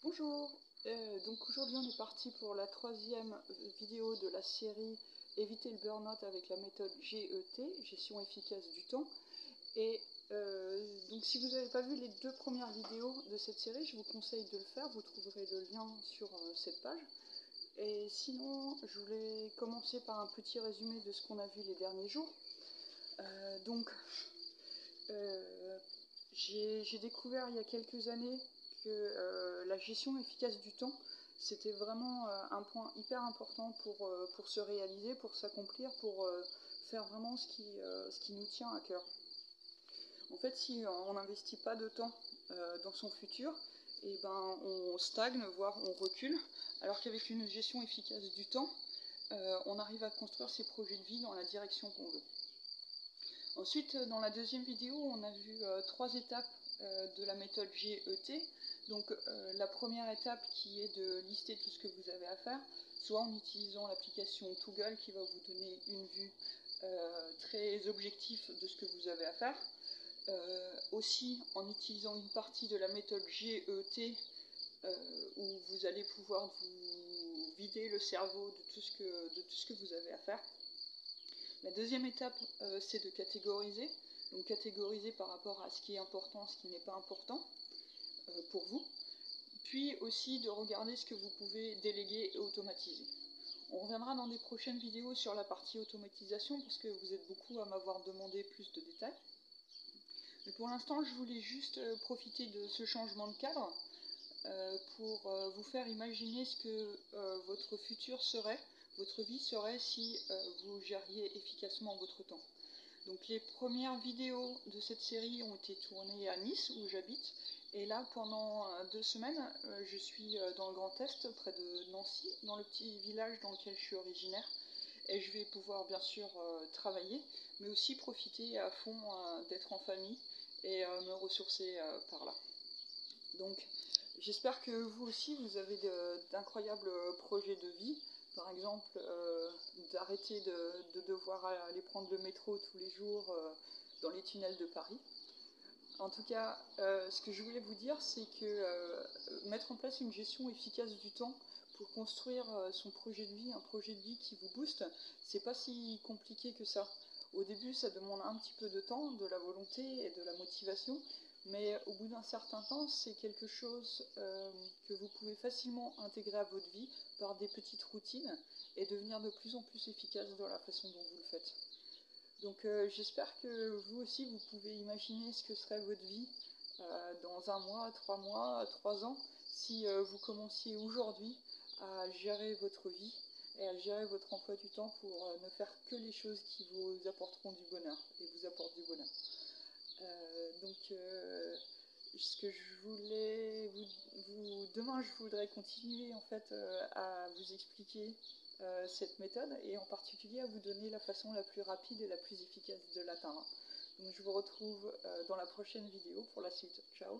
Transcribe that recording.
Bonjour, donc aujourd'hui on est parti pour la troisième vidéo de la série Éviter le burn-out avec la méthode GET, gestion efficace du temps. Et donc si vous n'avez pas vu les deux premières vidéos de cette série, je vous conseille de le faire, vous trouverez le lien sur cette page. Et sinon, je voulais commencer par un petit résumé de ce qu'on a vu les derniers jours. J'ai découvert il y a quelques années que la gestion efficace du temps, c'était vraiment un point hyper important pour se réaliser, pour s'accomplir, pour faire vraiment ce qui nous tient à cœur. En fait, si on n'investit pas de temps dans son futur, et ben, on stagne, voire on recule, alors qu'avec une gestion efficace du temps, on arrive à construire ses projets de vie dans la direction qu'on veut. Ensuite, dans la deuxième vidéo, on a vu trois étapes de la méthode GET. Donc la première étape qui est de lister tout ce que vous avez à faire, soit en utilisant l'application Toggle qui va vous donner une vue très objective de ce que vous avez à faire. Aussi en utilisant une partie de la méthode GET où vous allez pouvoir vous vider le cerveau de tout ce que vous avez à faire. La deuxième étape, c'est de catégoriser. Donc catégoriser par rapport à ce qui est important, ce qui n'est pas important pour vous. Puis aussi de regarder ce que vous pouvez déléguer et automatiser. On reviendra dans des prochaines vidéos sur la partie automatisation parce que vous êtes beaucoup à m'avoir demandé plus de détails. Mais pour l'instant, je voulais juste profiter de ce changement de cadre pour vous faire imaginer ce que votre futur serait, votre vie serait si vous gériez efficacement votre temps. Donc les premières vidéos de cette série ont été tournées à Nice où j'habite, et là pendant 2 semaines je suis dans le Grand Est près de Nancy, dans le petit village dans lequel je suis originaire, et je vais pouvoir bien sûr travailler, mais aussi profiter à fond d'être en famille et me ressourcer par là. Donc j'espère que vous aussi vous avez d'incroyables projets de vie. Par exemple, d'arrêter de devoir aller prendre le métro tous les jours dans les tunnels de Paris. En tout cas, ce que je voulais vous dire, c'est que mettre en place une gestion efficace du temps pour construire son projet de vie, un projet de vie qui vous booste, c'est pas si compliqué que ça. Au début, ça demande un petit peu de temps, de la volonté et de la motivation, mais au bout d'un certain temps, c'est quelque chose que vous pouvez facilement intégrer à votre vie par des petites routines et devenir de plus en plus efficace dans la façon dont vous le faites. Donc j'espère que vous aussi, vous pouvez imaginer ce que serait votre vie dans 1 mois, 3 mois, 3 ans, si vous commenciez aujourd'hui à gérer votre vie et à gérer votre emploi du temps pour ne faire que les choses qui vous apporteront du bonheur et vous apportent du bonheur. Ce que je voulais demain je voudrais continuer en fait à vous expliquer cette méthode et en particulier à vous donner la façon la plus rapide et la plus efficace de l'atteindre. Donc je vous retrouve dans la prochaine vidéo pour la suite. Ciao.